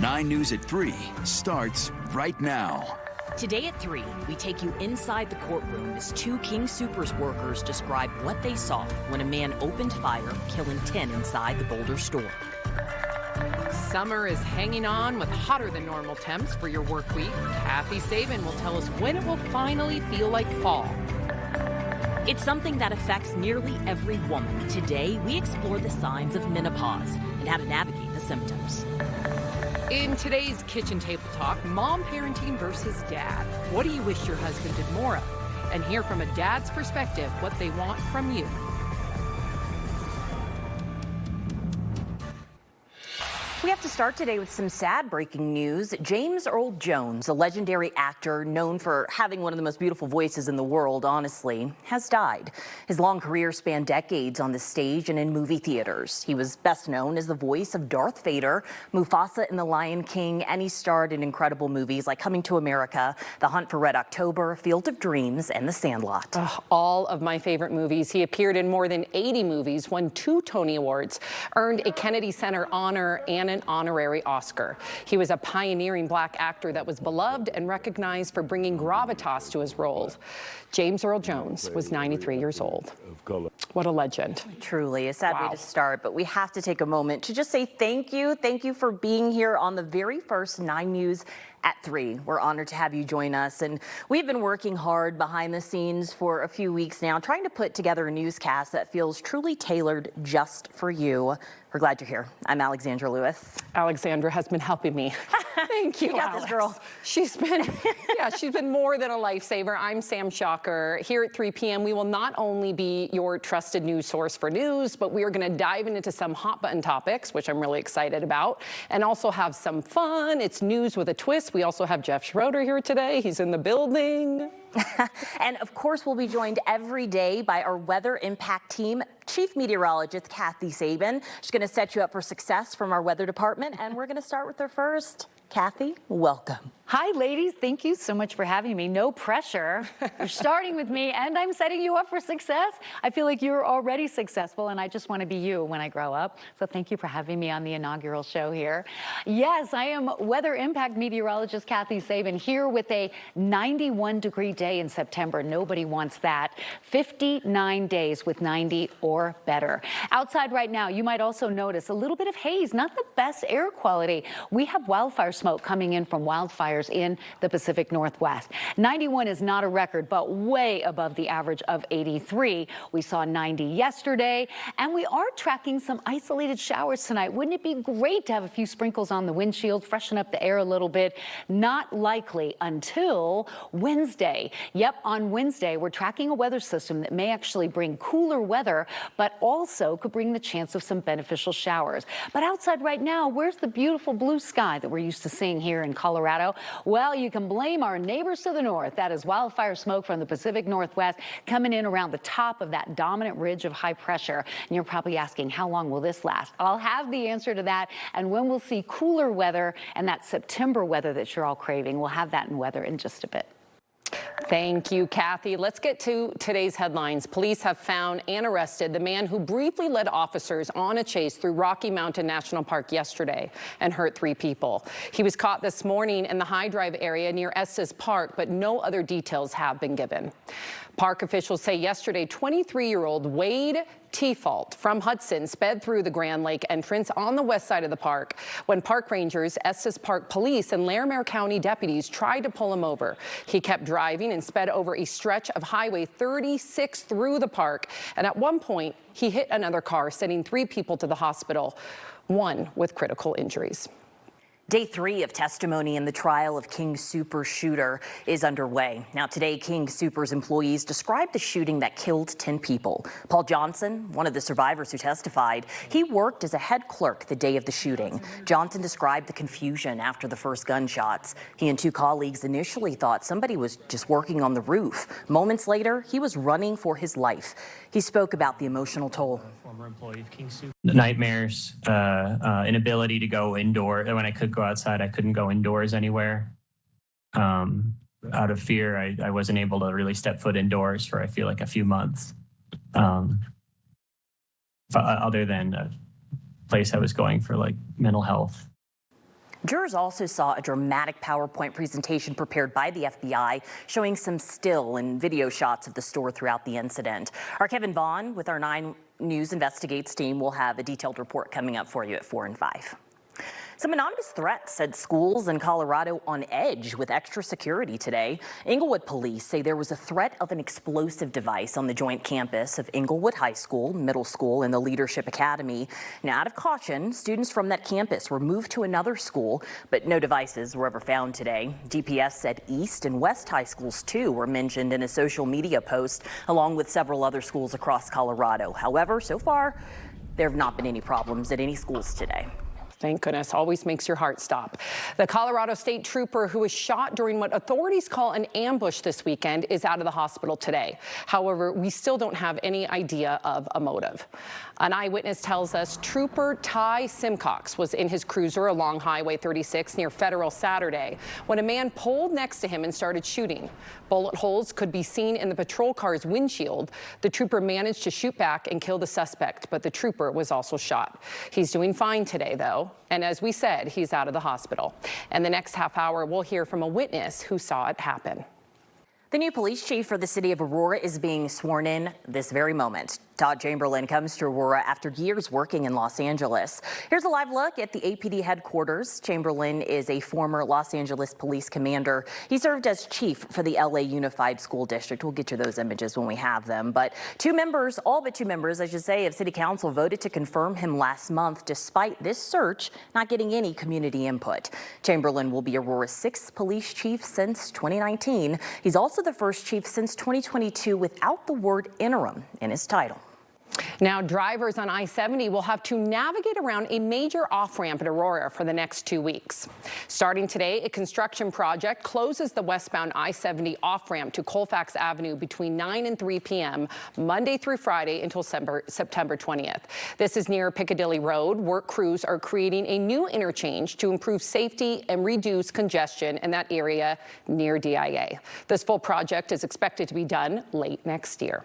9 News at 3 starts right now. Today at 3, we take you inside the courtroom as 2 King Soopers workers describe what they saw when a man opened fire, killing 10 inside the Boulder store. Summer is hanging on with hotter than normal temps for your work week. Kathy Sabine will tell us when it will finally feel like fall. It's something that affects nearly every woman. Today, we explore the signs of menopause and how to navigate the symptoms. In today's Kitchen Table Talk, mom parenting versus dad. What do you wish your husband did more of? And hear from a dad's perspective what they want from you. We have to start today with some sad breaking news. James Earl Jones, a legendary actor known for having one of the most beautiful voices in the world, honestly, has died. His long career spanned decades on the stage and in movie theaters. He was best known as the voice of Darth Vader, Mufasa in The Lion King, and he starred in incredible movies like Coming to America, The Hunt for Red October, Field of Dreams, and The Sandlot. All of my favorite movies. He appeared in more than 80 movies, won 2 Tony Awards, earned a Kennedy Center honor and an honorary Oscar. He was a pioneering black actor that was beloved and recognized for bringing gravitas to his roles. James Earl Jones was 93 years old. What a legend. Truly a sad way to start, but we have to take a moment to just say thank you. Thank you for being here on the very first 9 News at 3. We're honored to have you join us, and we've been working hard behind the scenes for a few weeks now, trying to put together a newscast that feels truly tailored just for you. We're glad you're here. I'm Alexandra Lewis. Alexandra has been helping me. Thank you, You got Alex. this, girl. She's been more than a lifesaver. I'm Sam Schacher. Here at 3 p.m., we will not only be your trusted news source for news, but we are going to dive into some hot button topics, which I'm really excited about, and also have some fun. It's news with a twist. We also have Jeff Schroeder here today. He's in the building. And of course, we'll be joined every day by our weather impact team, Chief Meteorologist Kathy Sabine. She's going to set you up for success from our weather department, and we're going to start with her first. Kathy, welcome. Hi, ladies. Thank you so much for having me. No pressure. You're starting with me, and I'm setting you up for success. I feel like you're already successful, and I just want to be you when I grow up. So thank you for having me on the inaugural show here. Yes, I am weather impact meteorologist Kathy Sabine here with a 91-degree day in September. Nobody wants that. 59 days with 90 or better. Outside right now, you might also notice a little bit of haze, not the best air quality. We have wildfire smoke coming in from wildfires in the Pacific Northwest. 91 is not a record, but way above the average of 83. We saw 90 yesterday, and we are tracking some isolated showers tonight. Wouldn't it be great to have a few sprinkles on the windshield, freshen up the air a little bit? Not likely until Wednesday. Yep, on Wednesday, we're tracking a weather system that may actually bring cooler weather, but also could bring the chance of some beneficial showers. But outside right now, where's the beautiful blue sky that we're used to seeing here in Colorado? Well, you can blame our neighbors to the north. That is wildfire smoke from the Pacific Northwest coming in around the top of that dominant ridge of high pressure. And you're probably asking, how long will this last? I'll have the answer to that. And when we'll see cooler weather and that September weather that you're all craving, we'll have that in weather in just a bit. Thank you, Kathy. Let's get to today's headlines. Police have found and arrested the man who briefly led officers on a chase through Rocky Mountain National Park yesterday and hurt 3 people. He was caught this morning in the High Drive area near Estes Park, but no other details have been given. Park officials say yesterday 23-year-old Wade Tefault from Hudson sped through the Grand Lake entrance on the west side of the park when park rangers, Estes Park Police, and Larimer County deputies tried to pull him over. He kept driving and sped over a stretch of Highway 36 through the park, and at one point he hit another car, sending 3 people to the hospital, 1 with critical injuries. Day 3 of testimony in the trial of King Soopers shooter is underway. Now today, King Soopers employees described the shooting that killed 10 people. Paul Johnson, one of the survivors who testified, he worked as a head clerk the day of the shooting. Johnson described the confusion after the first gunshots. He and 2 colleagues initially thought somebody was just working on the roof. Moments later, he was running for his life. He spoke about the emotional toll. Former employee of King Soopers. Nightmares, inability to go indoor. When I could go outside, I couldn't go indoors anywhere. Out of fear, I wasn't able to really step foot indoors for, I feel like, a few months. Other than a place I was going for like mental health. Jurors also saw a dramatic PowerPoint presentation prepared by the FBI showing some still and video shots of the store throughout the incident. Our Kevin Vaughn with our 9 News Investigates team will have a detailed report coming up for you at 4 and 5. Some anonymous threats set schools in Colorado on edge with extra security today. Inglewood police say there was a threat of an explosive device on the joint campus of Inglewood High School, Middle School, and the Leadership Academy. Now, out of caution, students from that campus were moved to another school, but no devices were ever found today. DPS said East and West High Schools, too, were mentioned in a social media post, along with several other schools across Colorado. However, so far, there have not been any problems at any schools today. Thank goodness. Always makes your heart stop. The Colorado State Trooper who was shot during what authorities call an ambush this weekend is out of the hospital today. However, we still don't have any idea of a motive. An eyewitness tells us Trooper Ty Simcox was in his cruiser along Highway 36 near Federal Saturday when a man pulled next to him and started shooting. Bullet holes could be seen in the patrol car's windshield. The trooper managed to shoot back and kill the suspect, but the trooper was also shot. He's doing fine today, though. And as we said, he's out of the hospital. And the next half hour, we'll hear from a witness who saw it happen. The new police chief for the city of Aurora is being sworn in this very moment. Todd Chamberlain comes to Aurora after years working in Los Angeles. Here's a live look at the APD headquarters. Chamberlain is a former Los Angeles police commander. He served as chief for the LA Unified School District. We'll get you those images when we have them. But all but two members, I should say, of City Council voted to confirm him last month, despite this search not getting any community input. Chamberlain will be Aurora's 6th police chief since 2019. He's also the first chief since 2022 without the word interim in his title. Now, drivers on I-70 will have to navigate around a major off-ramp in Aurora for the next 2 weeks. Starting today, a construction project closes the westbound I-70 off-ramp to Colfax Avenue between 9 and 3 p.m. Monday through Friday until September 20th. This is near Piccadilly Road. Work crews are creating a new interchange to improve safety and reduce congestion in that area near DIA. This full project is expected to be done late next year.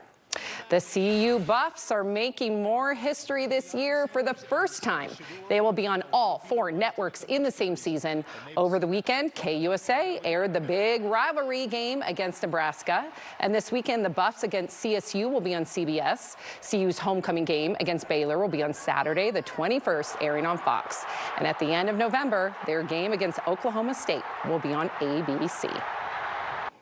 The CU Buffs are making more history this year for the first time. They will be on all 4 networks in the same season. Over the weekend, KUSA aired the big rivalry game against Nebraska. And this weekend, the Buffs against CSU will be on CBS. CU's homecoming game against Baylor will be on Saturday, the 21st, airing on Fox. And at the end of November, their game against Oklahoma State will be on ABC.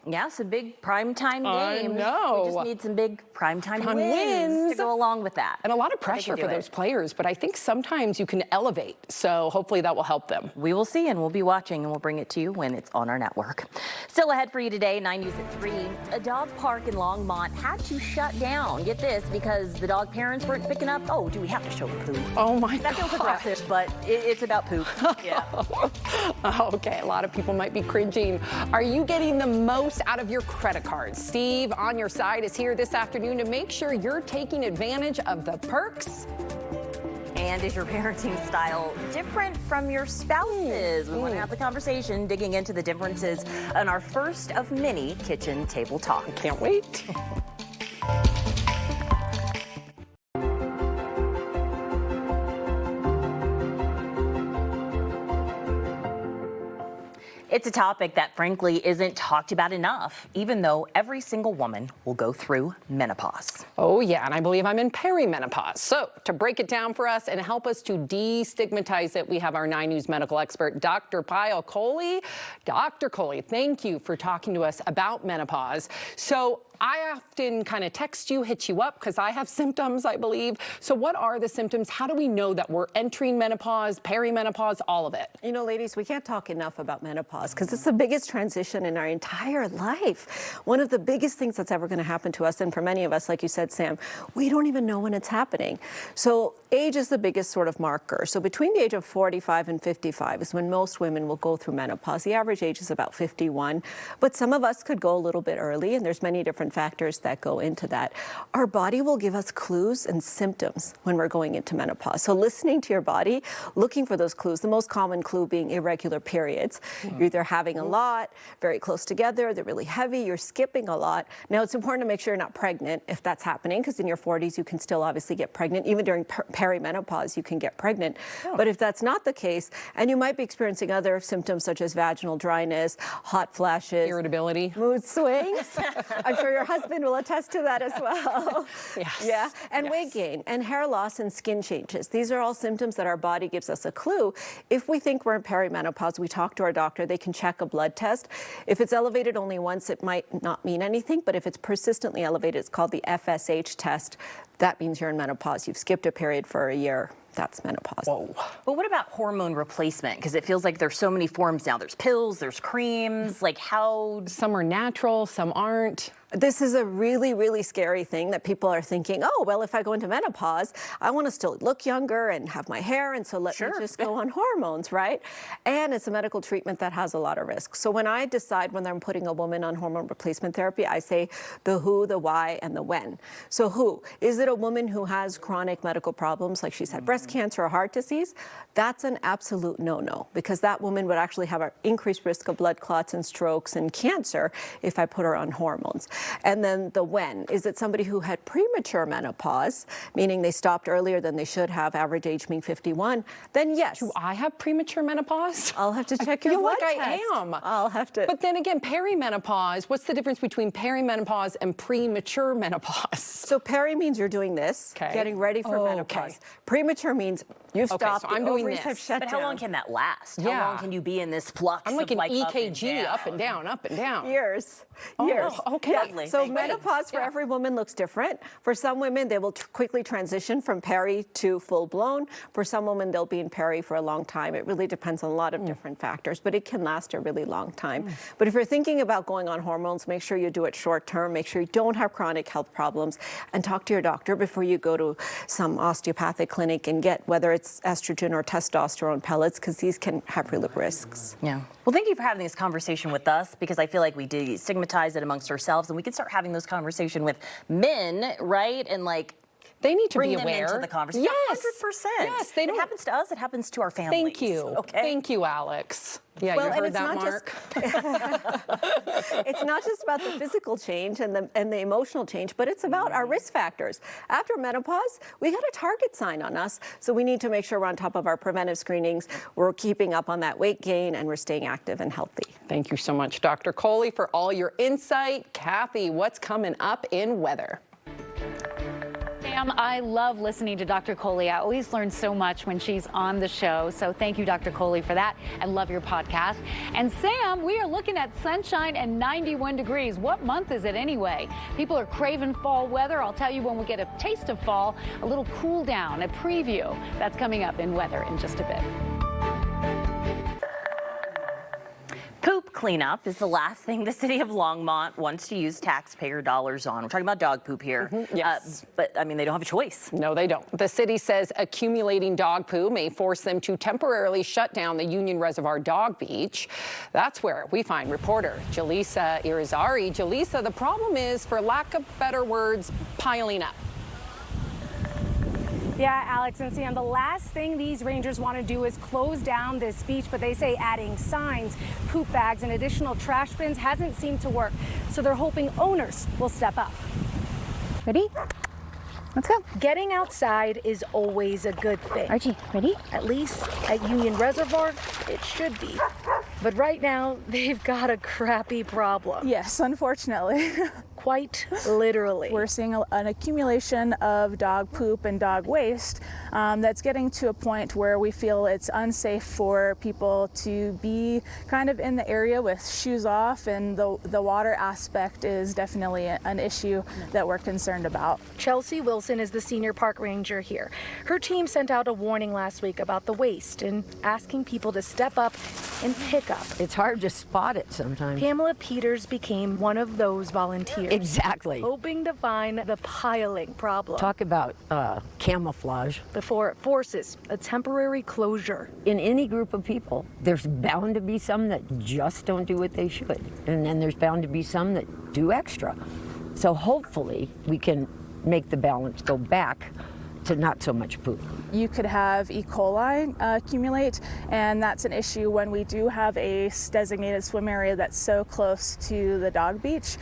Yeah, some big primetime games. I know. We just need some big primetime wins to go along with that. And a lot of pressure for those players, but I think sometimes you can elevate. So hopefully that will help them. We will see, and we'll be watching, and we'll bring it to you when it's on our network. Still ahead for you today, 9 News at 3. A dog park in Longmont had to shut down. Get this, because the dog parents weren't picking up. Oh, do we have to show the poop? Oh my God. That feels aggressive, but it's about poop. Yeah. Okay, a lot of people might be cringing. Are you getting the most out of your credit cards? Steve on your side is here this afternoon to make sure you're taking advantage of the perks. And is your parenting style different from your spouse's? We want to have the conversation, digging into the differences on our first of many kitchen table talk. I can't wait. It's a topic that, frankly, isn't talked about enough, even though every single woman will go through menopause. Oh, yeah, and I believe I'm in perimenopause. So to break it down for us and help us to destigmatize it, we have our 9 News medical expert, Dr. Payal Kohli. Dr. Kohli, thank you for talking to us about menopause. So I often kind of text you, hit you up, because I have symptoms, I believe. So what are the symptoms? How do we know that we're entering menopause, perimenopause, all of it? You know, ladies, we can't talk enough about menopause because it's the biggest transition in our entire life. One of the biggest things that's ever going to happen to us, and for many of us, like you said, Sam, we don't even know when it's happening. So age is the biggest sort of marker. So between the age of 45 and 55 is when most women will go through menopause. The average age is about 51, but some of us could go a little bit early, and there's many different different factors that go into that. Our body will give us clues and symptoms when we're going into menopause. So listening to your body, looking for those clues, the most common clue being irregular periods. You're either having a lot, very close together, they're really heavy, you're skipping a lot. Now, it's important to make sure you're not pregnant if that's happening, because in your 40s, you can still obviously get pregnant. Even during perimenopause, you can get pregnant. But if that's not the case, and you might be experiencing other symptoms such as vaginal dryness, hot flashes, irritability, mood swings. I'm sure your husband will attest to that as well. Yes. Yeah. And weight gain and hair loss and skin changes. These are all symptoms that our body gives us a clue. If we think we're in perimenopause, we talk to our doctor. They can check a blood test. If it's elevated only once, it might not mean anything. But if it's persistently elevated, it's called the FSH test. That means you're in menopause. You've skipped a period for a year. That's menopause. Whoa. But what about hormone replacement? Because it feels like there's so many forms now. There's pills, there's creams. Like how? Some are natural, some aren't. This is a really, really scary thing that people are thinking, oh, well, if I go into menopause, I want to still look younger and have my hair, and so let me just go on hormones, right? And it's a medical treatment that has a lot of risks. So when I decide when I'm putting a woman on hormone replacement therapy, I say the who, the why, and the when. So who? Is it a woman who has chronic medical problems, like she's had breast cancer or heart disease? That's an absolute no-no, because that woman would actually have an increased risk of blood clots and strokes and cancer if I put her on hormones. And then the when. Is it somebody who had premature menopause, meaning they stopped earlier than they should have, average age being 51? Then yes. Do I have premature menopause? I'll have to check your blood test. I am. I'll have to. But then again, perimenopause, what's the difference between perimenopause and premature menopause? So peri means you're doing this, getting ready for menopause. Premature means you've stopped, so I'm doing ovaries this. have shut But down. how long can that last? How long can you be in this flux? I'm like of an EKG, up and down? up and down. Years. Years. Okay. Yeah. Lovely. So Thank you. menopause for every woman looks different. For some women, they will quickly transition from peri to full blown. For some women, they'll be in peri for a long time. It really depends on a lot of different factors, but it can last a really long time. But if you're thinking about going on hormones, make sure you do it short term. Make sure you don't have chronic health problems, and talk to your doctor before you go to some osteopathic clinic and get whether it's estrogen or testosterone pellets, because these can have real risks. Yeah. Well, thank you for having this conversation with us, because I feel like we destigmatize it amongst ourselves, and we can start having those conversations with men, right? And like, they need to bring be them aware. into the conversation. Yes. 100%. Yes, they don't. It happens to us. It happens to our families. Thank you. Okay. Thank you, Alex. Yeah, Well, you and heard it's that, not Mark? It's not just about the physical change and the emotional change, but it's about our risk factors. After menopause, we got a target sign on us, so we need to make sure we're on top of our preventive screenings, we're keeping up on that weight gain, and we're staying active and healthy. Thank you so much, Dr. Coley, for all your insight. Kathy, what's coming up in weather? Sam, I love listening to Dr. Coley. I always learn so much when she's on the show. So thank you, Dr. Coley, for that. I love your podcast. And Sam, we are looking at sunshine and 91 degrees. What month is it anyway? People are craving fall weather. I'll tell you when we get a taste of fall, a little cool down, a preview. That's coming up in weather in just a bit. Poop cleanup is the last thing the city of Longmont wants to use taxpayer dollars on. We're talking about dog poop here. Yes. But, I mean, they don't have a choice. No, they don't. The city says accumulating dog poo may force them to temporarily shut down the Union Reservoir Dog Beach. That's where we find reporter Jaleesa Irizarry. Jaleesa, the problem is, for lack of better words, piling up. Yeah, Alex and Sam, the last thing these rangers want to do is close down this beach, but they say adding signs, poop bags, and additional trash bins hasn't seemed to work. So they're hoping owners will step up. Ready? Let's go. Getting outside is always a good thing. Archie, ready? At least at Union Reservoir, it should be. But right now, they've got a crappy problem. Yes, unfortunately. Quite literally. We're seeing an accumulation of dog poop and dog waste that's getting to a point where we feel it's unsafe for people to be kind of in the area with shoes off, and the water aspect is definitely an issue that we're concerned about. Chelsea Wilson is the senior park ranger here. Her team sent out a warning last week about the waste and asking people to step up and pick up. It's hard to spot it sometimes. Pamela Peters became one of those volunteers. Exactly. Hoping to find the piling problem. Talk about camouflage. Before it forces a temporary closure. In any group of people, there's bound to be some that just don't do what they should. And then there's bound to be some that do extra. So hopefully we can make the balance go back to not so much poop. You could have E. coli accumulate, and that's an issue when we do have a designated swim area that's so close to the dog beach.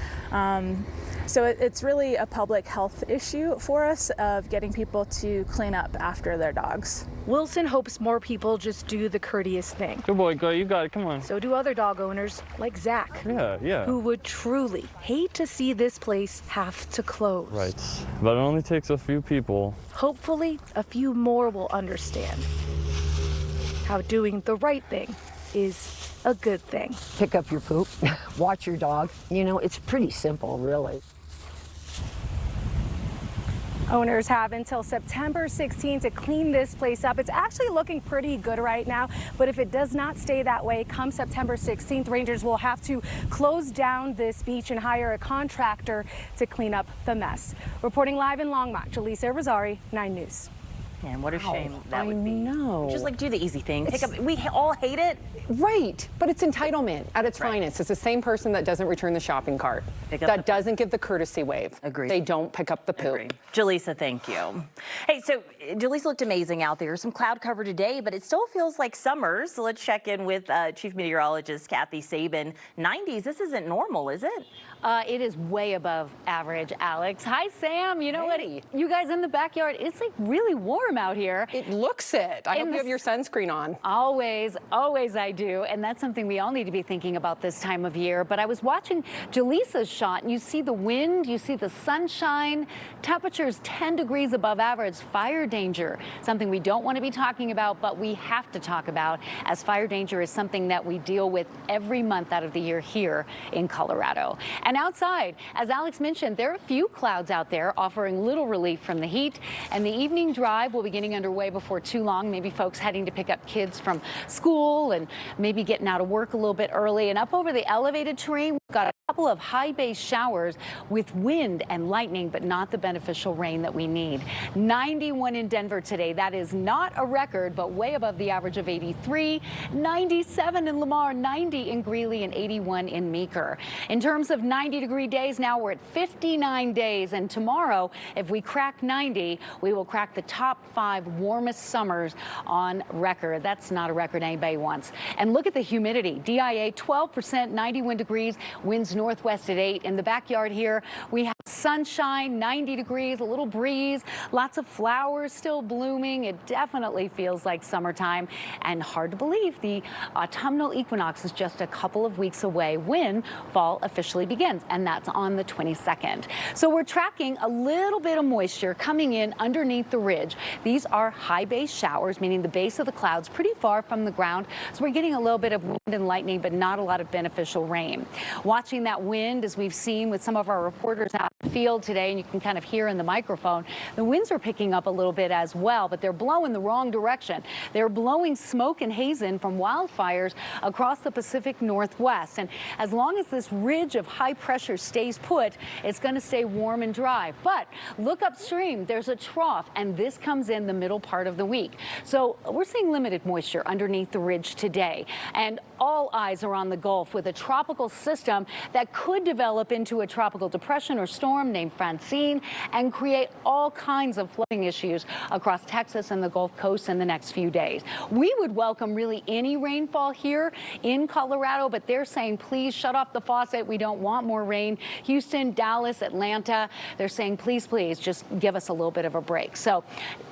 So it's really a public health issue for us of getting people to clean up after their dogs. Wilson hopes more people just do the courteous thing. Good boy, go, you got it, come on. So do other dog owners like Zach, Yeah. who would truly hate to see this place have to close. Right, but it only takes a few people. Hopefully, a few more will understand how doing the right thing is a good thing. Pick up your poop, watch your dog. You know, it's pretty simple, really. Owners have until September 16 to clean this place up. It's actually looking pretty good right now, but if it does not stay that way, come September 16th, rangers will have to close down this beach and hire a contractor to clean up the mess. Reporting live in Longmont, Jaleesa Rosari, 9 News. And what a shame that would be. I know. Just like do the easy thing. Pick up. We all hate it. Right, but it's entitlement at its finest. It's the same person that doesn't return the shopping cart, that doesn't give the courtesy wave. Agreed. They don't pick up the poop. Agreed. Jaleesa, thank you. Hey, so Jaleesa looked amazing out there. Some cloud cover today, but it still feels like summer. So let's check in with Chief Meteorologist Kathy Sabine. 90s, this isn't normal, is it? It is way above average, Alex. Hi, Sam. You know what? You guys in the backyard, it's like really warm out here. It looks it. I hope you have your sunscreen on. Always I do. And that's something we all need to be thinking about this time of year. But I was watching Jaleesa's shot, and you see the wind, you see the sunshine, temperatures 10 degrees above average, fire danger, something we don't want to be talking about, but we have to talk about, as fire danger is something that we deal with every month out of the year here in Colorado. And outside, as Alex mentioned, there are a few clouds out there offering little relief from the heat, and the evening drive will be getting underway before too long. Maybe folks heading to pick up kids from school and maybe getting out of work a little bit early. And up over the elevated terrain, we've got a couple of high base showers with wind and lightning, but not the beneficial rain that we need. 91 in Denver today. That is not a record, but way above the average of 83. 97 in Lamar, 90 in Greeley, and 81 in Meeker. In terms of 90-degree days, now we're at 59 days. And tomorrow, if we crack 90, we will crack the top 5 warmest summers on record. That's not a record anybody wants. And look at the humidity. DIA 12%, 91 degrees, winds northwest at 8. In the backyard here, we have sunshine, 90 degrees, a little breeze, lots of flowers still blooming. It definitely feels like summertime, and hard to believe the autumnal equinox is just a couple of weeks away when fall officially begins, and that's on the 22nd. So we're tracking a little bit of moisture coming in underneath the ridge. These are high base showers, meaning the base of the clouds pretty far from the ground. So we're getting a little bit of wind and lightning, but not a lot of beneficial rain. Watching that wind, as we've seen with some of our reporters out in the field today, and you can kind of hear in the microphone, the winds are picking up a little bit as well, but they're blowing the wrong direction. They're blowing smoke and haze in from wildfires across the Pacific Northwest. And as long as this ridge of high pressure stays put, it's going to stay warm and dry. But look upstream, there's a trough, and this comes in the middle part of the week. So we're seeing limited moisture underneath the ridge today. And all eyes are on the Gulf with a tropical system that could develop into a tropical depression or storm named Francine and create all kinds of flooding issues across Texas and the Gulf Coast in the next few days. We would welcome really any rainfall here in Colorado, but they're saying, please shut off the faucet. We don't want more rain. Houston, Dallas, Atlanta, they're saying, please, just give us a little bit of a break. So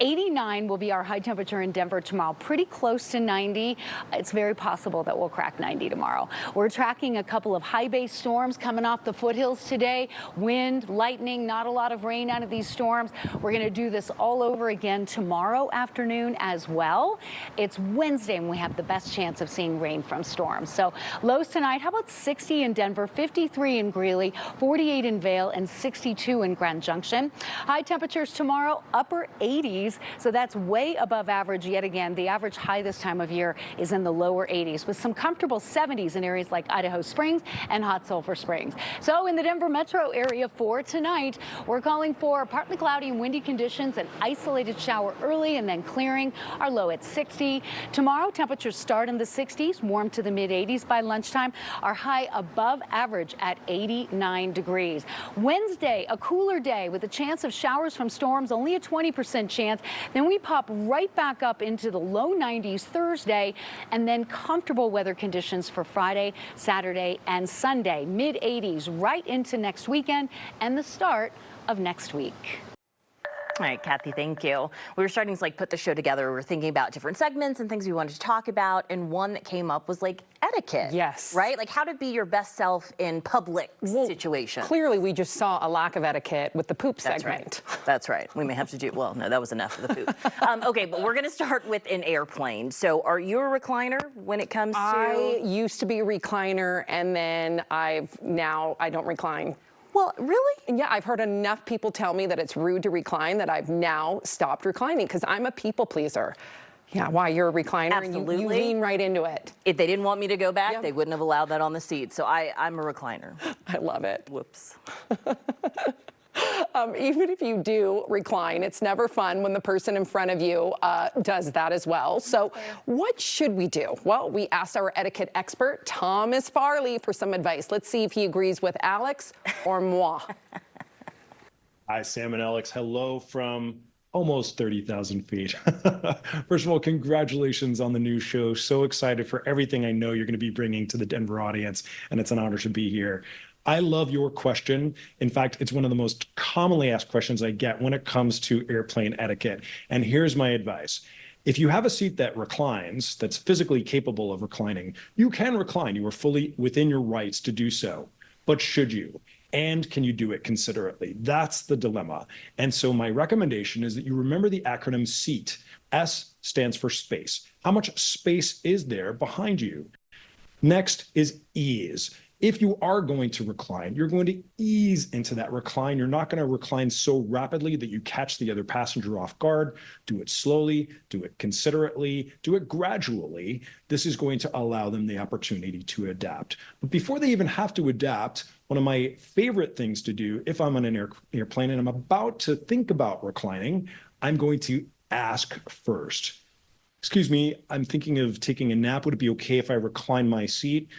89 will be our high temperature in Denver tomorrow, pretty close to 90. It's very possible that we'll crack 90 tomorrow. We're tracking a couple of high base storms coming off the foothills today. Wind, lightning, not a lot of rain out of these storms. We're going to do this all over again tomorrow afternoon as well. It's Wednesday and we have the best chance of seeing rain from storms. So lows tonight, how about 60 in Denver, 53 in Greeley, 48 in Vail, and 62 in Grand Junction. High temperatures tomorrow, upper 80s. So that's way above average yet again. The average high this time of year is in the lower 80s with some comfortable 70s in areas like Idaho Springs and Hot Sulphur Springs. So in the Denver metro area for for tonight. We're calling for partly cloudy and windy conditions, an isolated shower early and then clearing. Our low at 60. Tomorrow, temperatures start in the 60s, warm to the mid-80s by lunchtime. Our high above average at 89 degrees. Wednesday, a cooler day with a chance of showers from storms, only a 20% chance. Then we pop right back up into the low 90s Thursday, and then comfortable weather conditions for Friday, Saturday, and Sunday. Mid-80s right into next weekend and the start of next week. All right, Kathy, thank you. We were starting to put the show together. We were thinking about different segments and things we wanted to talk about, and one that came up was etiquette. Yes. Right? How to be your best self in public situations. Clearly, we just saw a lack of etiquette with the poop segment. Right. That's right. We may have to do, well, no, that was enough of the poop. Okay, but we're going to start with an airplane. So are you a recliner when it comes to? I used to be a recliner, and then I don't recline. Well, really? Yeah, I've heard enough people tell me that it's rude to recline that I've now stopped reclining because I'm a people pleaser. Yeah, why? You're a recliner. Absolutely. And you lean right into it. If they didn't want me to go back, they wouldn't have allowed that on the seat. So I'm a recliner. I love it. Whoops. Even if you do recline, it's never fun when the person in front of you does that as well. So what should we do? Well, we asked our etiquette expert, Thomas Farley, for some advice. Let's see if he agrees with Alex or moi. Hi, Sam and Alex. Hello from almost 30,000 feet. First of all, congratulations on the new show. So excited for everything I know you're going to be bringing to the Denver audience, and it's an honor to be here. I love your question. In fact, it's one of the most commonly asked questions I get when it comes to airplane etiquette. And here's my advice. If you have a seat that reclines, that's physically capable of reclining, you can recline. You are fully within your rights to do so. But should you? And can you do it considerately? That's the dilemma. And so my recommendation is that you remember the acronym SEAT. S stands for space. How much space is there behind you? Next is ease. If you are going to recline, you're going to ease into that recline. You're not going to recline so rapidly that you catch the other passenger off guard. Do it slowly, do it considerately, do it gradually. This is going to allow them the opportunity to adapt. But before they even have to adapt, one of my favorite things to do if I'm on an airplane and I'm about to think about reclining, I'm going to ask first. Excuse me, I'm thinking of taking a nap. Would it be okay if I recline my seat?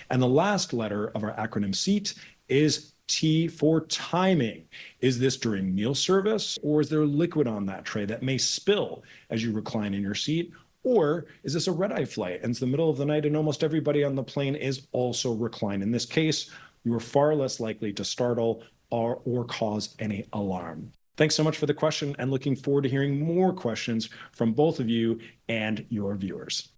And the last letter of our acronym SEAT is T for timing. Is this during meal service, or is there liquid on that tray that may spill as you recline in your seat? Or is this a red-eye flight and it's the middle of the night and almost everybody on the plane is also reclined? In this case, you are far less likely to startle or cause any alarm. Thanks so much for the question, and looking forward to hearing more questions from both of you and your viewers.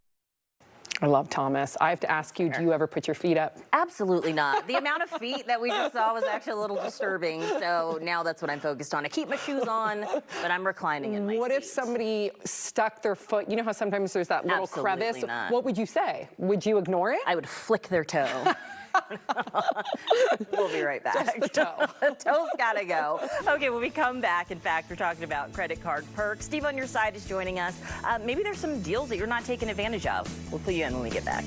I love Thomas. I have to ask you, do you ever put your feet up? Absolutely not. The amount of feet that we just saw was actually a little disturbing. So now that's what I'm focused on. I keep my shoes on, but I'm reclining in my What seat. if somebody stuck their foot? You know how sometimes there's that little crevice? Not. What would you say? Would you ignore it? I would flick their toe. We'll be right back. Just the toe. The toe's gotta go. Okay, when we come back, in fact, we're talking about credit card perks. Steve on your side is joining us. Maybe there's some deals that you're not taking advantage of. We'll fill you in when we get back.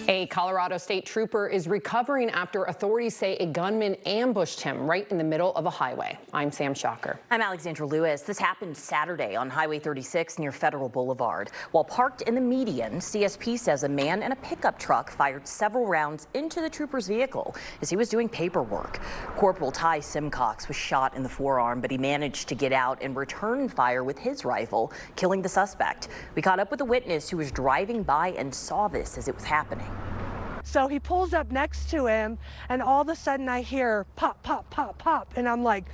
A Colorado state trooper is recovering after authorities say a gunman ambushed him right in the middle of a highway. I'm Sam Schacher. I'm Alexandra Lewis. This happened Saturday on Highway 36 near Federal Boulevard. While parked in the median, CSP says a man in a pickup truck fired several rounds into the trooper's vehicle as he was doing paperwork. Corporal Ty Simcox was shot in the forearm, but he managed to get out and return fire with his rifle, killing the suspect. We caught up with a witness who was driving by and saw this as it was happening. So he pulls up next to him, and all of a sudden I hear pop, pop, pop, pop, and I'm like,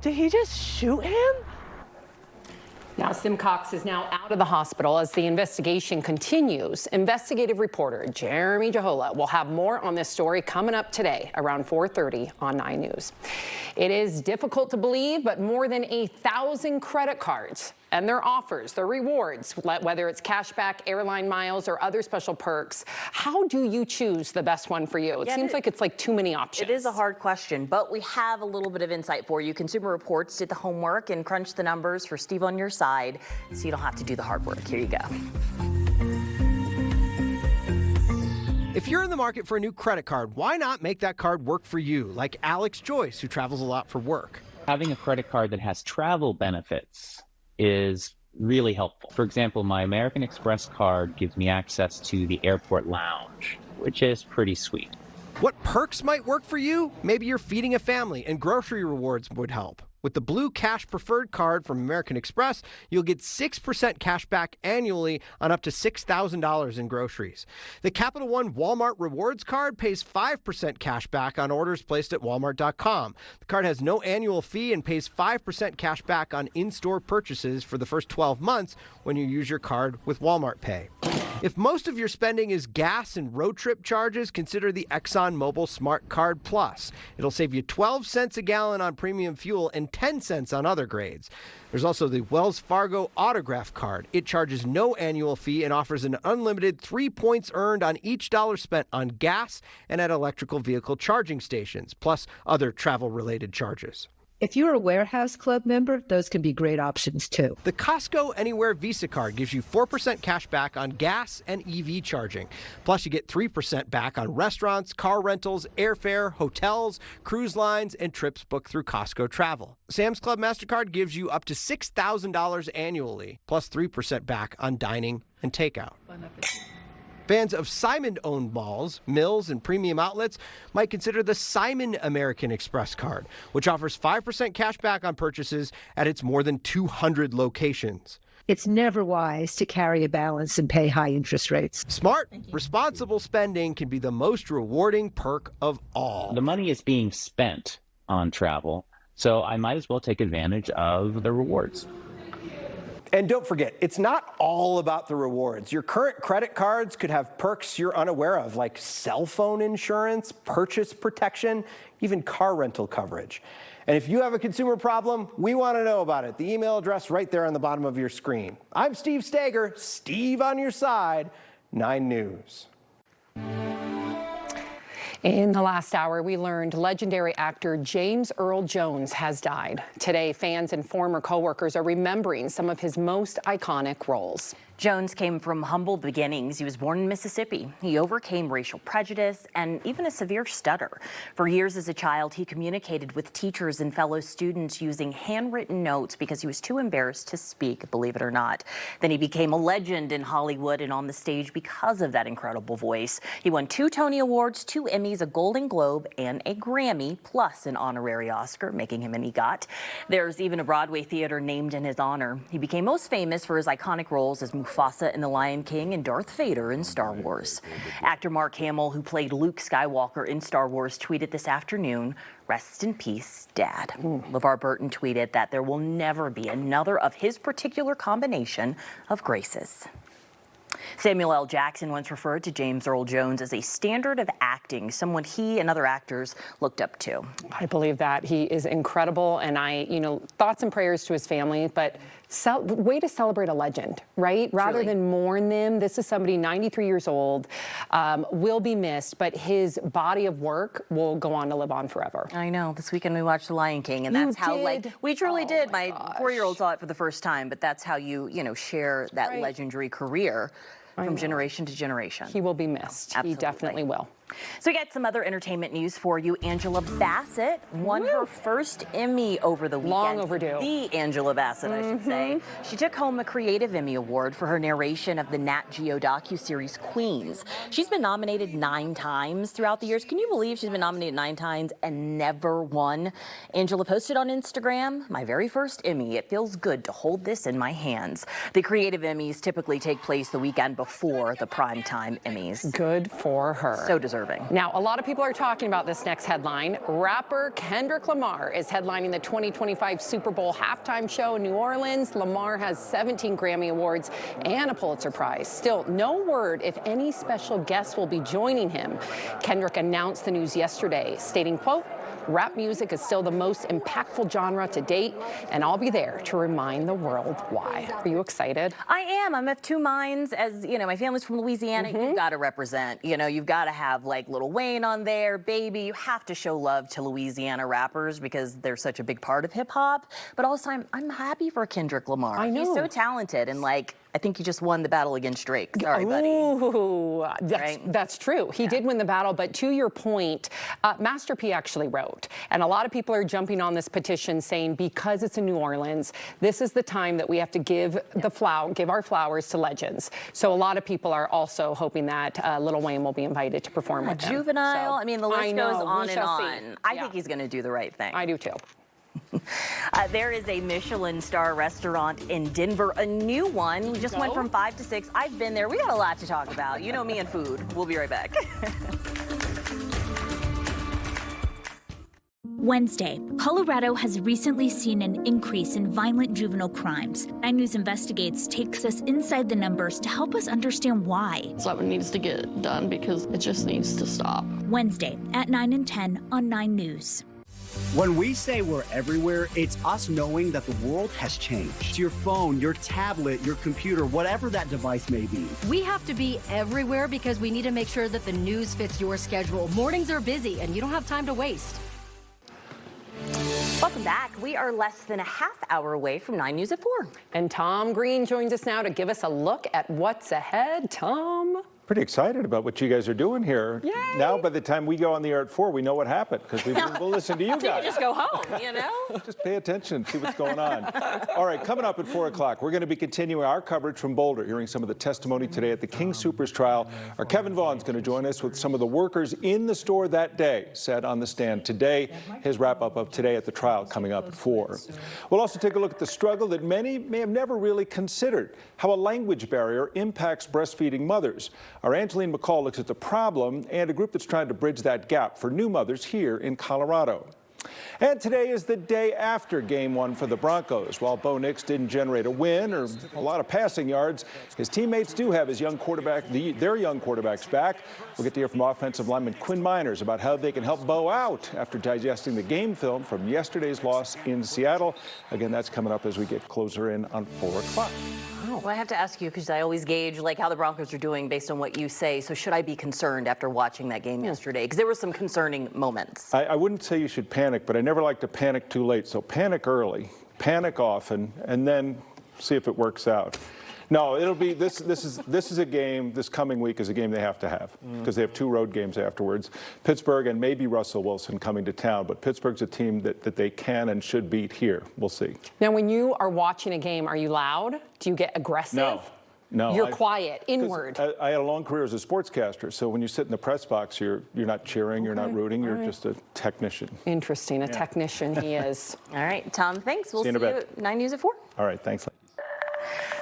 did he just shoot him? Now, Simcox is now out of the hospital as the investigation continues. Investigative reporter Jeremy Jahola will have more on this story coming up today around 4:30 on 9 News. It is difficult to believe, but more than 1,000 credit cards and their offers, their rewards, whether it's cashback, airline miles, or other special perks. How do you choose the best one for you? It seems like it's too many options. It is a hard question, but we have a little bit of insight for you. Consumer Reports did the homework and crunched the numbers for Steve on your side, so you don't have to do the hard work. Here you go. If you're in the market for a new credit card, why not make that card work for you, like Alex Joyce, who travels a lot for work? Having a credit card that has travel benefits is really helpful. For example, my American Express card gives me access to the airport lounge, which is pretty sweet. What perks might work for you? Maybe you're feeding a family and grocery rewards would help. With the Blue Cash Preferred card from American Express, you'll get 6% cash back annually on up to $6,000 in groceries. The Capital One Walmart Rewards card pays 5% cash back on orders placed at walmart.com. The card has no annual fee and pays 5% cash back on in-store purchases for the first 12 months when you use your card with Walmart Pay. If most of your spending is gas and road trip charges, consider the ExxonMobil Smart Card Plus. It'll save you 12 cents a gallon on premium fuel and 10 cents on other grades. There's also the Wells Fargo Autograph Card. It charges no annual fee and offers an unlimited 3 points earned on each dollar spent on gas and at electrical vehicle charging stations, plus other travel-related charges. If you're a Warehouse Club member, those can be great options too. The Costco Anywhere Visa card gives you 4% cash back on gas and EV charging. Plus, you get 3% back on restaurants, car rentals, airfare, hotels, cruise lines, and trips booked through Costco Travel. Sam's Club MasterCard gives you up to $6,000 annually, plus 3% back on dining and takeout. Fans of Simon-owned malls, mills, and premium outlets might consider the Simon American Express card, which offers 5% cash back on purchases at its more than 200 locations. It's never wise to carry a balance and pay high interest rates. Smart, responsible spending can be the most rewarding perk of all. The money is being spent on travel, so I might as well take advantage of the rewards. And don't forget, it's not all about the rewards. Your current credit cards could have perks you're unaware of, like cell phone insurance, purchase protection, even car rental coverage. And if you have a consumer problem, we want to know about it. The email address right there on the bottom of your screen. I'm Steve Stager, Steve on your side, 9 News. In the last hour, we learned legendary actor James Earl Jones has died. Today, fans and former co-workers are remembering some of his most iconic roles. Jones came from humble beginnings. He was born in Mississippi. He overcame racial prejudice and even a severe stutter. For years as a child, he communicated with teachers and fellow students using handwritten notes because he was too embarrassed to speak, believe it or not. Then he became a legend in Hollywood and on the stage because of that incredible voice. He won 2 Tony Awards, 2 Emmys, a Golden Globe, and a Grammy, plus an honorary Oscar, making him an EGOT. There's even a Broadway theater named in his honor. He became most famous for his iconic roles as Mufasa in The Lion King and Darth Vader in Star Wars. Actor Mark Hamill, who played Luke Skywalker in Star Wars, tweeted this afternoon, "Rest in peace, Dad." LeVar Burton tweeted that there will never be another of his particular combination of graces. Samuel L. Jackson once referred to James Earl Jones as a standard of acting, someone he and other actors looked up to. I believe that. He is incredible, and thoughts and prayers to his family, but way to celebrate a legend, right? Rather than mourn them. This is somebody 93 years old, will be missed, but his body of work will go on to live on forever. I know. This weekend we watched The Lion King, and that's how, we truly did. My 4-year-old saw it for the first time, but that's how you share that legendary career from generation to generation. He will be missed. Absolutely. He definitely will. So we got some other entertainment news for you. Angela Bassett won her first Emmy over the weekend. Long overdue. The Angela Bassett, I should say. She took home a Creative Emmy Award for her narration of the Nat Geo docuseries Queens. She's been nominated 9 times throughout the years. Can you believe she's been nominated 9 times and never won? Angela posted on Instagram, "My very first Emmy. It feels good to hold this in my hands." The Creative Emmys typically take place the weekend before the primetime Emmys. Good for her. So deserving. Now, a lot of people are talking about this next headline. Rapper Kendrick Lamar is headlining the 2025 Super Bowl halftime show in New Orleans. Lamar has 17 Grammy Awards and a Pulitzer Prize. Still, no word if any special guests will be joining him. Kendrick announced the news yesterday, stating, quote, "Rap music is still the most impactful genre to date, and I'll be there to remind the world why." Are you excited? I am. I'm of 2 minds. As you know, my family's from Louisiana. You've got to represent. You've got to have like Lil Wayne on there, Baby. You have to show love to Louisiana rappers because they're such a big part of hip hop. But also, I'm happy for Kendrick Lamar. I know. He's so talented, and I think he just won the battle against Drake. Sorry, buddy. Ooh, that's true. He did win the battle, but to your point, Master P actually wrote, and a lot of people are jumping on this petition saying because it's in New Orleans, this is the time that we have to give our flowers to legends. So a lot of people are also hoping that Lil Wayne will be invited to perform with him. Juvenile. So, I mean, the list goes on and on. See. I think he's going to do the right thing. I do too. There is a Michelin star restaurant in Denver, a new one. We just went from 5 to 6. I've been there. We got a lot to talk about. You know me and food. We'll be right back. Wednesday, Colorado has recently seen an increase in violent juvenile crimes. 9 News Investigates takes us inside the numbers to help us understand why. Something needs to get done because it just needs to stop. Wednesday at 9 and 10 on 9 News. When we say we're everywhere, it's us knowing that the world has changed. Your phone, your tablet, your computer, whatever that device may be. We have to be everywhere because we need to make sure that the news fits your schedule. Mornings are busy and you don't have time to waste. Welcome back. We are less than a half hour away from 9 News at 4. And Tom Green joins us now to give us a look at what's ahead. Tom? Pretty excited about what you guys are doing here. Yay. Now, by the time we go on the air at 4, we know what happened because we'll listen to you guys. Just go home, you know? Just pay attention, see what's going on. All right, coming up at 4 o'clock, we're going to be continuing our coverage from Boulder, hearing some of the testimony today at the King Soopers trial. Our Kevin Vaughn's going to join us with some of the workers in the store that day, said on the stand today. His wrap-up of today at the trial coming up at 4. We'll also take a look at the struggle that many may have never really considered, how a language barrier impacts breastfeeding mothers. Our Angeline McCall looks at the problem and a group that's trying to bridge that gap for new mothers here in Colorado. And today is the day after Game 1 for the Broncos. While Bo Nix didn't generate a win or a lot of passing yards, his teammates do have his young quarterback, their young quarterbacks back. We'll get to hear from offensive lineman Quinn Miners about how they can help Bo out after digesting the game film from yesterday's loss in Seattle. Again, that's coming up as we get closer in on 4 o'clock. Well, I have to ask you because I always gauge like how the Broncos are doing based on what you say. So should I be concerned after watching that game yesterday? Because there were some concerning moments. I wouldn't say you should panic, but I never like to panic too late. So panic early, panic often, and then see if it works out. No, it'll be this is a game. This coming week is a game they have to have because they have 2 road games afterwards. Pittsburgh and maybe Russell Wilson coming to town, but Pittsburgh's a team that they can and should beat here. We'll see. Now, when you are watching a game, are you loud? Do you get aggressive? No. You're quiet, inward. I had a long career as a sportscaster, so when you sit in the press box, you're not cheering, you're not rooting, you're just a technician. Interesting, a technician he is. All right, Tom, thanks. We'll see you at 9 News at 4. All right, thanks.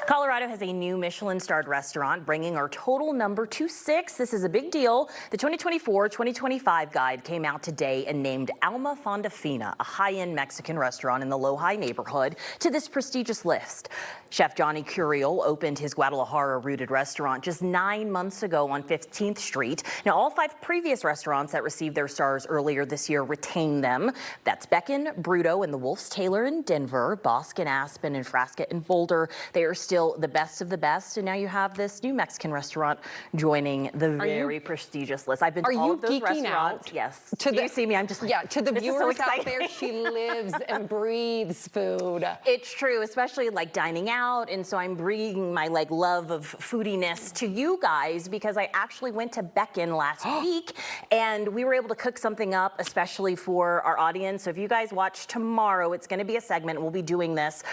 Colorado has a new Michelin-starred restaurant, bringing our total number to 6. This is a big deal. The 2024-2025 guide came out today and named Alma Fonda Fina, a high-end Mexican restaurant in the Low-High neighborhood, to this prestigious list. Chef Johnny Curiel opened his Guadalajara-rooted restaurant just 9 months ago on 15th Street. Now, all 5 previous restaurants that received their stars earlier this year retained them. That's Beckon, Bruto, and the Wolf's Tailor in Denver, Bosque in Aspen, and Frascat in Boulder. They are still the best of the best, and now you have this new Mexican restaurant joining the very prestigious list. I've been to all of those restaurants. Yes. You see me? I'm just like, to the viewers so out there, she lives and breathes food. It's true, especially like dining out, and so I'm bringing my love of foodiness to you guys because I actually went to Beckon last week, and we were able to cook something up, especially for our audience. So if you guys watch tomorrow, it's going to be a segment. We'll be doing this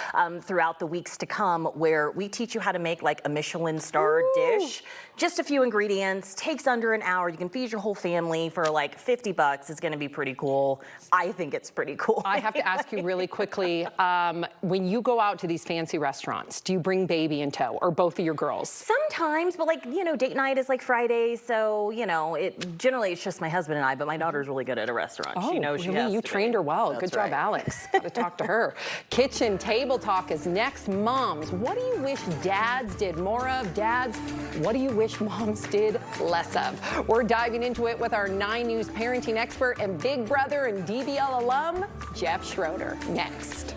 throughout the weeks to come, where we teach you how to make like a Michelin-starred dish. Just a few ingredients, takes under an hour. You can feed your whole family for like $50. It's going to be pretty cool. I think it's pretty cool. I have to ask you really quickly, when you go out to these fancy restaurants, do you bring baby in tow or both of your girls? Sometimes, but date night is like Friday, so generally it's just my husband and I, but my daughter's really good at a restaurant. Oh, she knows really? she has You to trained be. her well. That's Good job, right. Alex. Got to talk to her. Kitchen Table Talk is next. Moms, what do you wish dads did more of? Dads, what do you wish moms did less of? We're diving into it with our 9 News parenting expert and Big Brother and DBL alum, Jeff Schroeder, next.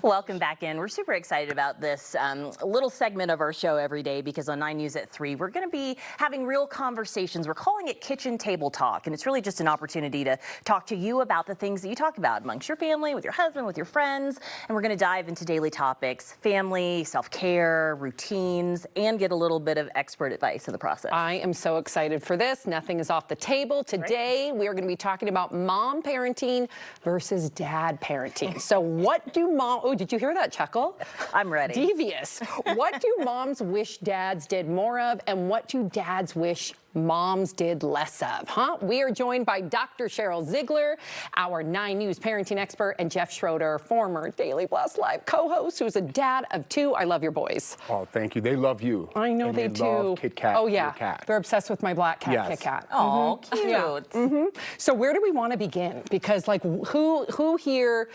Welcome back in. We're super excited about this little segment of our show every day because on 9 News at 3, we're going to be having real conversations. We're calling it Kitchen Table Talk, and it's really just an opportunity to talk to you about the things that you talk about amongst your family, with your husband, with your friends, and we're going to dive into daily topics, family, self-care, routines, and get a little bit of expert advice in the process. I am so excited for this. Nothing is off the table. Today, we are going to be talking about mom parenting versus dad parenting. So what do oh, did you hear that chuckle? I'm ready. Devious. What do moms wish dads did more of, and what do dads wish moms did less of, huh? We are joined by Dr. Cheryl Ziegler, our 9 News parenting expert, and Jeff Schroeder, former Daily Blast Live co-host, who's a dad of 2. I love your boys. Oh, thank you. They love you. I know and they do. Love Kit Kat. Oh, yeah. Your cat. They're obsessed with my black cat, Yes. Kit Kat. Oh, cute. Yeah. So where do we want to begin? Because, like, who here,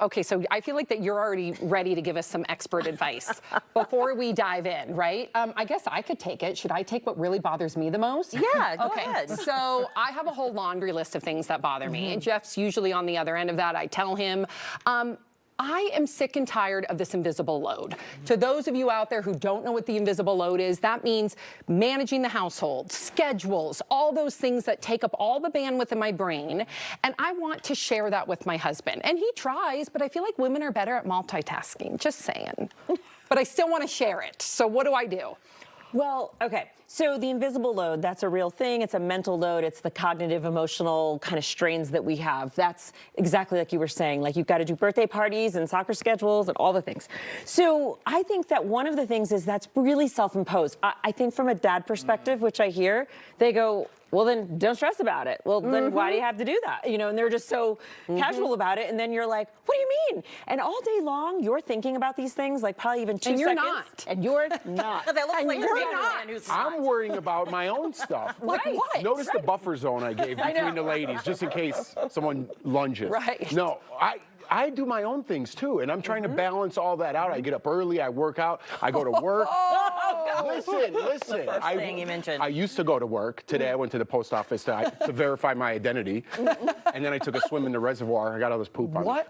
okay, so I feel like that you're already ready to give us some expert advice before we dive in, right? I guess I could take it. Should I take what really bothers me the most? Yeah, go Okay, ahead. so I have a whole laundry list of things that bother me. And Jeff's usually on the other end of that. I tell him, I am sick and tired of this invisible load. To those of you out there who don't know what the invisible load is, that means managing the household, schedules, all those things that take up all the bandwidth in my brain. And I want to share that with my husband. And he tries, but I feel like women are better at multitasking, just saying. But I still want to share it. So what do I do? Well, okay. So the invisible load, that's a real thing. It's a mental load. It's the cognitive, emotional kind of strains that we have. That's exactly like you were saying. Like, you've got to do birthday parties and soccer schedules and all the things. So I think that one of the things is that's really self-imposed. I think from a dad perspective, which I hear, they go, well, then don't stress about it. Well, then why do you have to do that? You know, and they're just so casual about it. And then you're like, what do you mean? And all day long, you're thinking about these things, like probably even 2 And you're seconds. not. And you're not. That looks like you're you're not. man who's I'm worrying about my own stuff. Like what? Notice the buffer zone I gave between the ladies, just in case someone lunges. Right. No, I do my own things too, and I'm trying to balance all that out. I get up early, I work out, I go to work. Listen. First thing you mentioned. I used to go to work. Today I went to the post office to verify my identity, and then I took a swim in the reservoir. I got all this poop on me.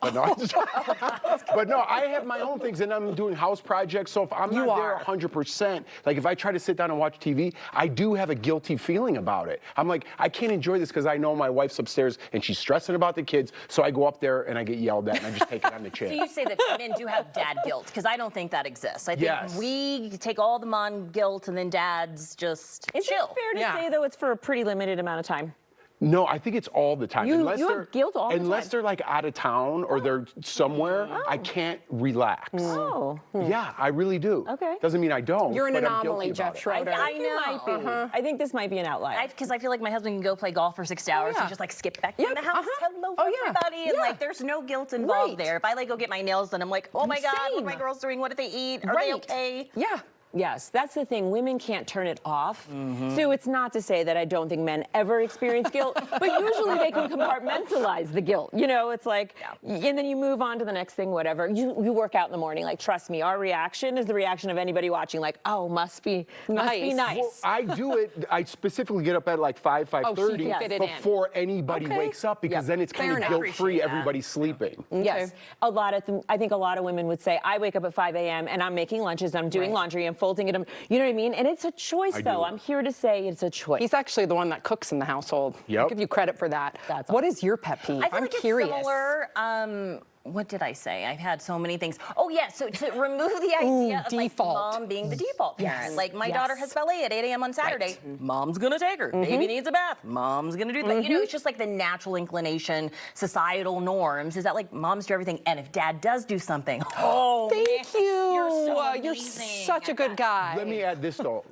But no, I have my own things, and I'm doing house projects. So if I'm not there 100%, like if I try to sit down and watch TV, I do have a guilty feeling about it. I'm like, I can't enjoy this because I know my wife's upstairs and she's stressing about the kids. So I go up there and I get yelled at, and I just take it on the chin. So you say that men do have dad guilt, because I don't think that exists. I think we take all the mom guilt, and then dads just Is chill. it fair to say, though, it's for a pretty limited amount of time? No, I think it's all the time. You have guilt all the time. Unless they're like out of town or they're somewhere, I can't relax. Oh. Yeah, I really do. Okay. Doesn't mean I don't. You're an but I'm anomaly, guilty about Jeff it. Schroeder. I know. I think this might be an outlier. Because I feel like my husband can go play golf for 6 hours and just like skip back in the house. Hello, everybody. And like, there's no guilt involved there. If I like go get my nails done, I'm like, oh my God, what are my girls doing? What did they eat? Are they okay? Yeah. Yes, that's the thing. Women can't turn it off. So it's not to say that I don't think men ever experience guilt, but usually they can compartmentalize the guilt. You know, it's like, and then you move on to the next thing, whatever. You work out in the morning. Like, trust me, our reaction is the reaction of anybody watching. Like, oh, must be nice. Well, I do it. I specifically get up at like 5:30 before anybody wakes up, because then it's kind of guilt-free. Everybody's sleeping. Yes, I think a lot of women would say, I wake up at 5 a.m. and I'm making lunches, I'm doing laundry, I'm folding it. You know what I mean? And it's a choice, though. I'm here to say it's a choice. He's actually the one that cooks in the household. I'll give you credit for that. What is your pet peeve? I feel I'm like curious. It's similar. What did I say? I've had so many things. Oh, yeah, so to remove the idea of like mom being the default parent. Like, my daughter has ballet at 8 a.m. on Saturday. Mom's gonna take her. Baby needs a bath. Mom's gonna do that. You know, it's just like the natural inclination, societal norms, is that like moms do everything, and if dad does do something, thank you. You're such a good guy. Let me add this, though.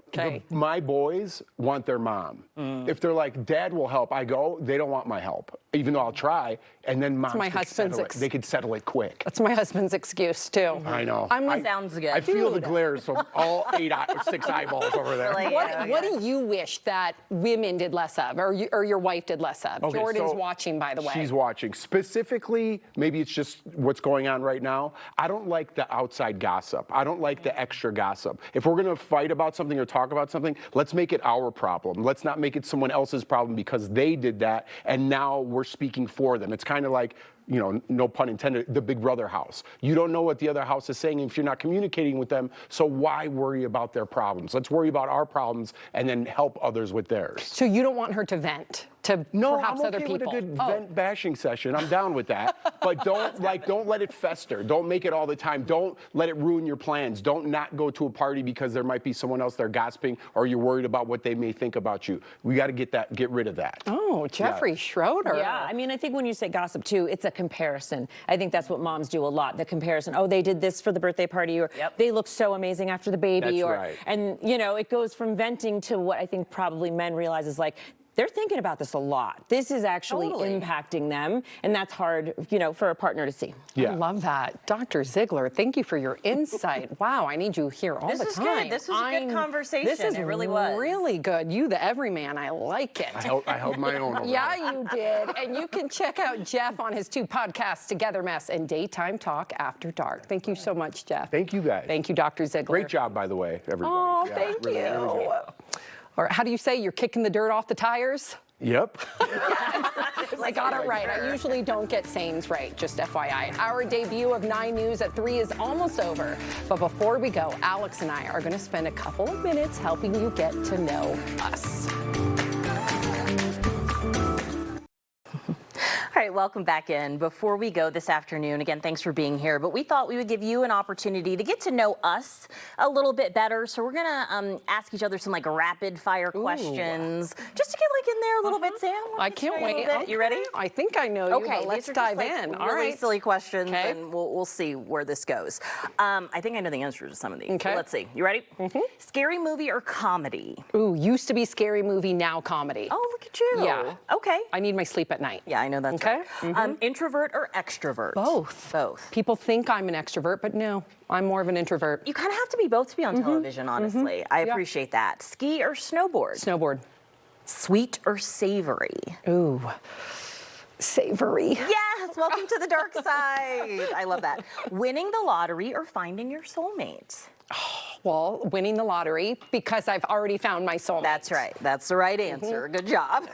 My boys want their mom. If they're like, Dad will help, I go, they don't want my help, even though I'll try. And then moms they could settle it quick. That's my husband's excuse, too. I know. Sounds good. I feel the glares from all 6 eyeballs over there. What do you wish that women did less of, or your wife did less of? Okay, Jordan's so watching, by the way. She's watching. Specifically, maybe it's just what's going on right now. I don't like the outside gossip. I don't like the extra gossip. If we're going to fight about something or talk about something, let's make it our problem. Let's not make it someone else's problem because they did that, and now we're speaking for them. It's kind of like, you know, no pun intended, the big brother house. You don't know what the other house is saying if you're not communicating with them, so why worry about their problems? Let's worry about our problems and then help others with theirs. So you don't want her to vent to perhaps I'm other okay people? with a good vent bashing session. I'm down with that. But don't let it fester. Don't make it all the time. Don't let it ruin your plans. Don't not go to a party because there might be someone else there gossiping or you're worried about what they may think about you. We got to get rid of that. Oh, Jeffrey Schroeder. Yeah, I mean, I think when you say gossip too, it's a comparison. I think that's what moms do a lot, the comparison. Oh, they did this for the birthday party, or they look so amazing after the baby. That's right. And, you know, it goes from venting to what I think probably men realize is like, they're thinking about this a lot. This is actually impacting them, and that's hard, you know, for a partner to see. I love that. Dr. Ziegler, thank you for your insight. Wow, I need you here all the time. This was good. This was a good conversation. This is it really was. really good. You, the everyman, I like it. I held my own over Yeah, you did. And you can check out Jeff on his 2 podcasts, Together Mess and Daytime Talk After Dark. Thank you so much, Jeff. Thank you, guys. Thank you, Dr. Ziegler. Great job, by the way, everybody. Oh, thank really, you. really good. Or how do you say, you're kicking the dirt off the tires? Yep. I got it right. I usually don't get sayings right, just FYI. Our debut of 9 News at 3 is almost over. But before we go, Alex and I are going to spend a couple of minutes helping you get to know us. All right, welcome back in. Before we go this afternoon, again, thanks for being here, but we thought we would give you an opportunity to get to know us a little bit better. So we're gonna ask each other some like rapid fire questions, just to get like in there a little bit, Sam. I can't wait. Okay. You ready? I think I know you, Okay, but let's these are dive just, like, in. Really All right. silly questions, Okay. and we'll see where this goes. I think I know the answer to some of these. Okay. But let's see. You ready? Scary movie or comedy? Ooh, used to be scary movie, now comedy. Oh, look at you. Yeah. Okay. I need my sleep at night. Yeah, I know that's Okay. right. Introvert or extrovert? Both. Both. People think I'm an extrovert, but no, I'm more of an introvert. You kind of have to be both to be on television, honestly. I appreciate that. Ski or snowboard? Snowboard. Sweet or savory? Ooh, savory. Yes, welcome to the dark side. I love that. Winning the lottery or finding your soulmate? Well, winning the lottery because I've already found my soulmate. That's right. That's the right answer. Good job.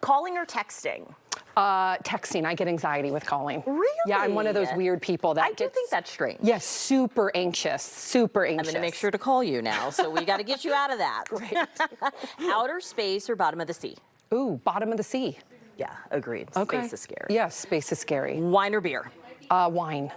Calling or texting? Texting. I get anxiety with calling. Really? Yeah, I'm one of those weird people that I do think that's strange. Yes, super anxious. Super anxious. I'm going to make sure to call you now, so we got to get you out of that. Outer space or bottom of the sea? Ooh, bottom of the sea. Yeah, agreed. Okay. Space is scary. Yes, space is scary. Wine or beer? Wine.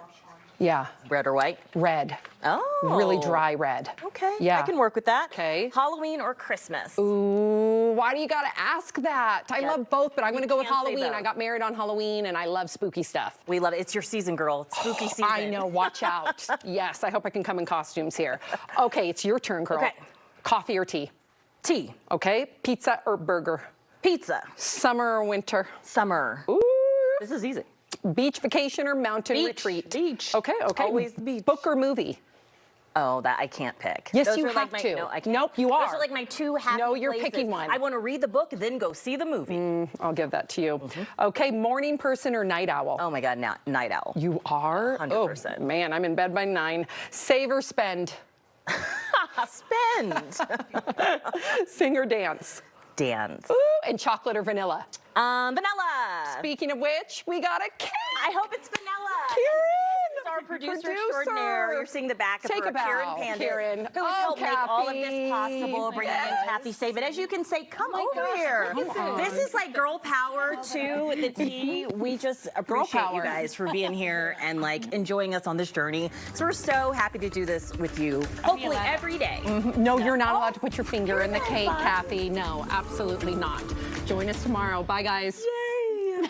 Yeah. Red or white? Red. Oh. Really dry red. Okay. Yeah. I can work with that. Okay. Halloween or Christmas? Ooh, why do you gotta ask that? I love both, but I'm gonna go with can't say Halloween. both. I got married on Halloween and I love spooky stuff. We love it. It's your season, girl. It's spooky season. I know, watch out. Yes, I hope I can come in costumes here. Okay, it's your turn, girl. Okay. Coffee or tea? Tea. Okay, pizza or burger? Pizza. Summer or winter? Summer. Ooh. This is easy. Beach vacation or mountain retreat? Beach. Okay, okay. Always the beach. Book or movie? Oh, that I can't pick. Yes, Those you are like have my, to. No, I can't. Nope, you are. Those are like my two happy No, you're places. picking one. I want to read the book, then go see the movie. I'll give that to you. Okay, morning person or night owl? Oh my God, night owl. You are? 100%. Oh, man, I'm in bed by 9. Save or spend? Spend. Sing or dance? Dance. Ooh, and chocolate or vanilla? Vanilla. Speaking of which, we got a cake. I hope it's vanilla. Karen. This is our producer extraordinaire. You're seeing the back of Take her. a bow, Karen Pandit, Karen. who's helped make all of this Kathy. possible, bringing in Kathy Sabine. As you can say, come over here. This is like girl power too with the tea. We just appreciate you guys for being here and like enjoying us on this journey. So we're so happy to do this with you, hopefully every day. No, you're not allowed to put your finger in the cake, Kathy. No, absolutely not. Join us tomorrow. Bye, guys. Yay.